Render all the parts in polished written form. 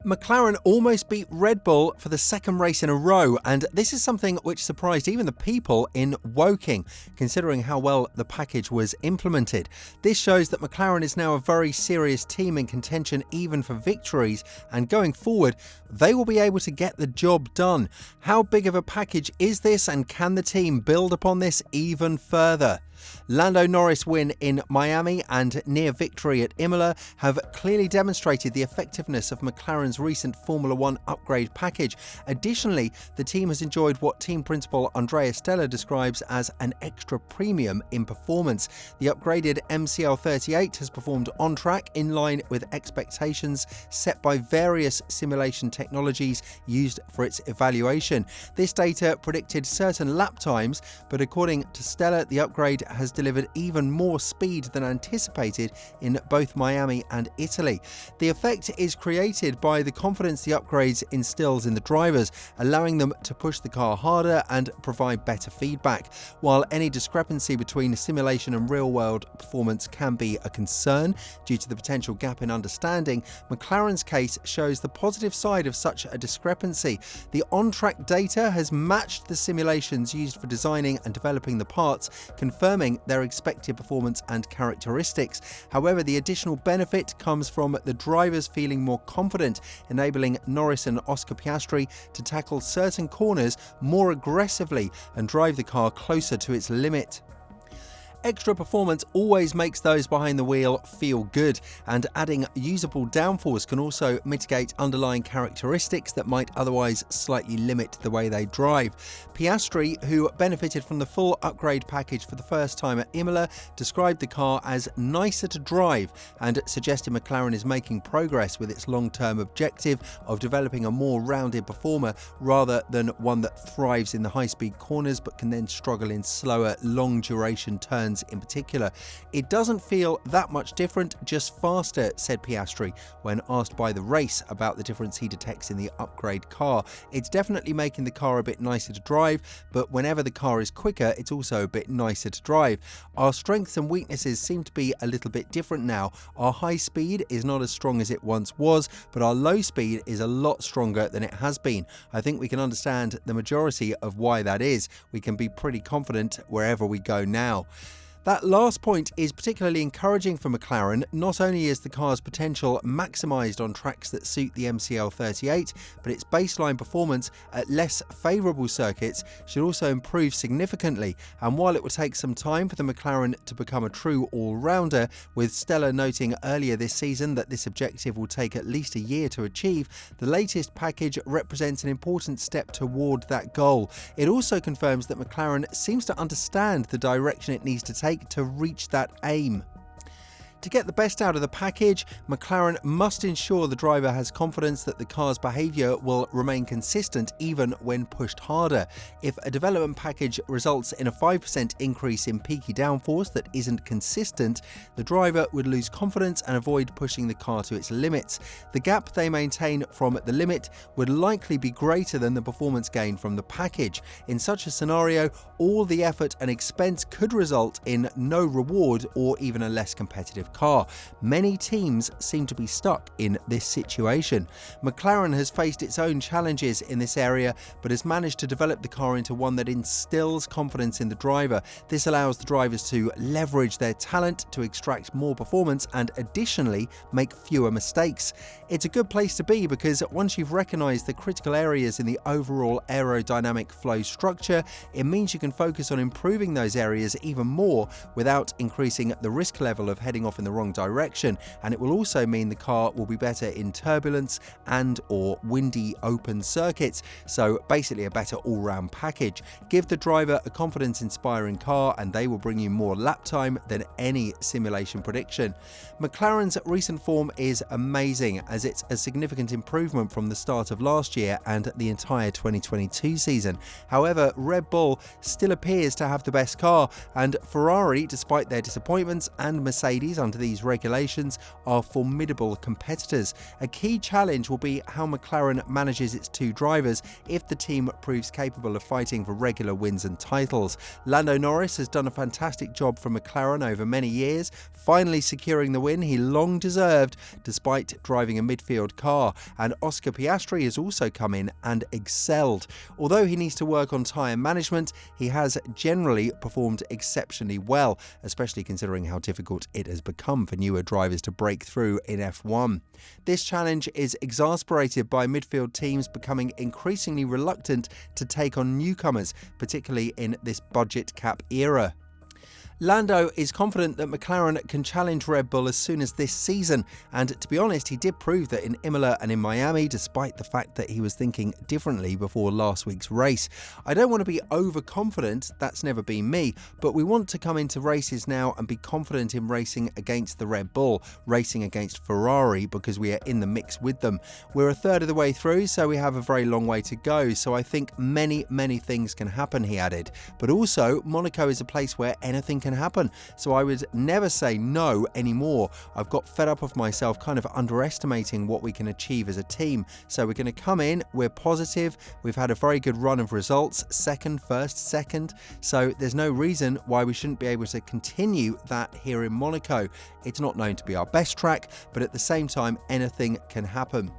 McLaren almost beat Red Bull for the second race in a row, and this is something which surprised even the people in Woking, considering how well the package was implemented. This shows that McLaren is now a very serious team in contention even for victories, and going forward, they will be able to get the job done. How big of a package is this, and can the team build upon this even further? Lando Norris' win in Miami and near victory at Imola have clearly demonstrated the effectiveness of McLaren's recent Formula One upgrade package. Additionally, the team has enjoyed what team principal Andrea Stella describes as an extra premium in performance. The upgraded MCL38 has performed on track in line with expectations set by various simulation technologies used for its evaluation. This data predicted certain lap times, but according to Stella, the upgrade has delivered even more speed than anticipated in both Miami and Italy. The effect is created by the confidence the upgrades instills in the drivers, allowing them to push the car harder and provide better feedback. While any discrepancy between simulation and real-world performance can be a concern due to the potential gap in understanding, McLaren's case shows the positive side of such a discrepancy. The on-track data has matched the simulations used for designing and developing the parts, confirming their expected performance and characteristics. However, the additional benefit comes from the drivers feeling more confident, enabling Norris and Oscar Piastri to tackle certain corners more aggressively and drive the car closer to its limit. Extra performance always makes those behind the wheel feel good, and adding usable downforce can also mitigate underlying characteristics that might otherwise slightly limit the way they drive. Piastri, who benefited from the full upgrade package for the first time at Imola, described the car as nicer to drive and suggested McLaren is making progress with its long-term objective of developing a more rounded performer rather than one that thrives in the high-speed corners but can then struggle in slower, long-duration turns in particular. It doesn't feel that much different, just faster, said Piastri when asked by the race about the difference he detects in the upgrade car. It's definitely making the car a bit nicer to drive, but whenever the car is quicker, it's also a bit nicer to drive. Our strengths and weaknesses seem to be a little bit different now. Our high speed is not as strong as it once was, but our low speed is a lot stronger than it has been. I think we can understand the majority of why that is. We can be pretty confident wherever we go now. That last point is particularly encouraging for McLaren. Not only is the car's potential maximised on tracks that suit the MCL38, but its baseline performance at less favourable circuits should also improve significantly. And while it will take some time for the McLaren to become a true all-rounder, with Stella noting earlier this season that this objective will take at least a year to achieve, the latest package represents an important step toward that goal. It also confirms that McLaren seems to understand the direction it needs to take to reach that aim. To get the best out of the package, McLaren must ensure the driver has confidence that the car's behaviour will remain consistent even when pushed harder. If a development package results in a 5% increase in peaky downforce that isn't consistent, the driver would lose confidence and avoid pushing the car to its limits. The gap they maintain from the limit would likely be greater than the performance gain from the package. In such a scenario, all the effort and expense could result in no reward or even a less competitive car. Many teams seem to be stuck in this situation. McLaren has faced its own challenges in this area, but has managed to develop the car into one that instills confidence in the driver. This allows the drivers to leverage their talent to extract more performance and additionally make fewer mistakes. It's a good place to be because once you've recognised the critical areas in the overall aerodynamic flow structure, it means you can focus on improving those areas even more without increasing the risk level of heading off in the wrong direction, and it will also mean the car will be better in turbulence and or windy open circuits, so basically a better all-round package. Give the driver a confidence-inspiring car and they will bring you more lap time than any simulation prediction. McLaren's recent form is amazing as it's a significant improvement from the start of last year and the entire 2022 season. However, Red Bull still appears to have the best car, and Ferrari, despite their disappointments, and Mercedes under these regulations are formidable competitors. A key challenge will be how McLaren manages its two drivers if the team proves capable of fighting for regular wins and titles. Lando Norris has done a fantastic job for McLaren over many years, finally securing the win he long deserved despite driving a midfield car, and Oscar Piastri has also come in and excelled. Although he needs to work on tyre management, he has generally performed exceptionally well, especially considering how difficult it has become for newer drivers to break through in F1. This challenge is exasperated by midfield teams becoming increasingly reluctant to take on newcomers, particularly in this budget cap era. Lando is confident that McLaren can challenge Red Bull as soon as this season, and to be honest, he did prove that in Imola and in Miami, despite the fact that he was thinking differently before last week's race. I don't want to be overconfident, that's never been me, but we want to come into races now and be confident in racing against the Red Bull, racing against Ferrari, because we are in the mix with them. We're a third of the way through, so we have a very long way to go, so I think many things can happen, he added. But also, Monaco is a place where anything can happen, so I would never say no anymore. I've got fed up of myself kind of underestimating what we can achieve as a team, so we're going to come in, we're positive, we've had a very good run of results, second, first, second, so there's no reason why we shouldn't be able to continue that here in Monaco. It's not known to be our best track, but at the same time, anything can happen.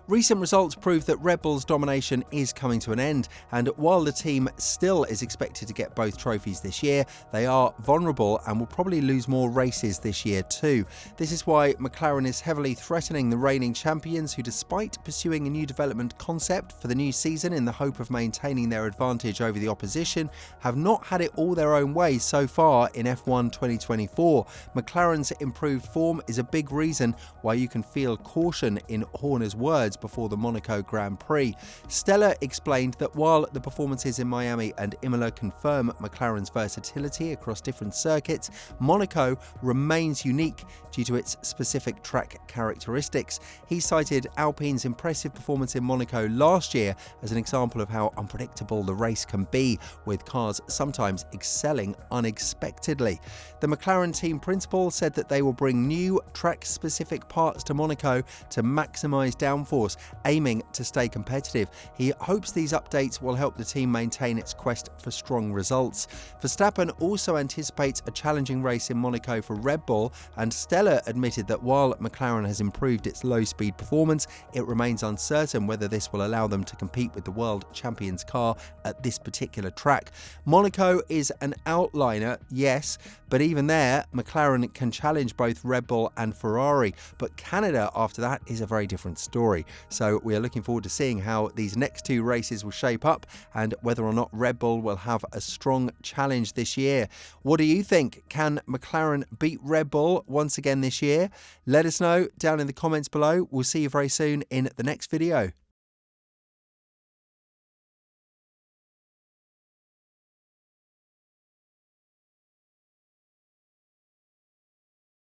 Recent results prove that Red Bull's domination is coming to an end, and while the team still is expected to get both trophies this year, they are vulnerable and will probably lose more races this year too. This is why McLaren is heavily threatening the reigning champions, who, despite pursuing a new development concept for the new season in the hope of maintaining their advantage over the opposition, have not had it all their own way so far in F1 2024. McLaren's improved form is a big reason why you can feel caution in Horner's words before the Monaco Grand Prix. Stella explained that while the performances in Miami and Imola confirm McLaren's versatility across different circuits, Monaco remains unique due to its specific track characteristics. He cited Alpine's impressive performance in Monaco last year as an example of how unpredictable the race can be, with cars sometimes excelling unexpectedly. The McLaren team principal said that they will bring new track-specific parts to Monaco to maximise downforce, aiming to stay competitive. He hopes these updates will help the team maintain its quest for strong results. Verstappen also anticipates a challenging race in Monaco for Red Bull, and Stella admitted that while McLaren has improved its low-speed performance, it remains uncertain whether this will allow them to compete with the world champions car at this particular track. Monaco is an outliner, yes, but even there, McLaren can challenge both Red Bull and Ferrari, but Canada after that is a very different story. So we are looking forward to seeing how these next two races will shape up and whether or not Red Bull will have a strong challenge this year. What do you think? Can McLaren beat Red Bull once again this year? Let us know down in the comments below. We'll see you very soon in the next video.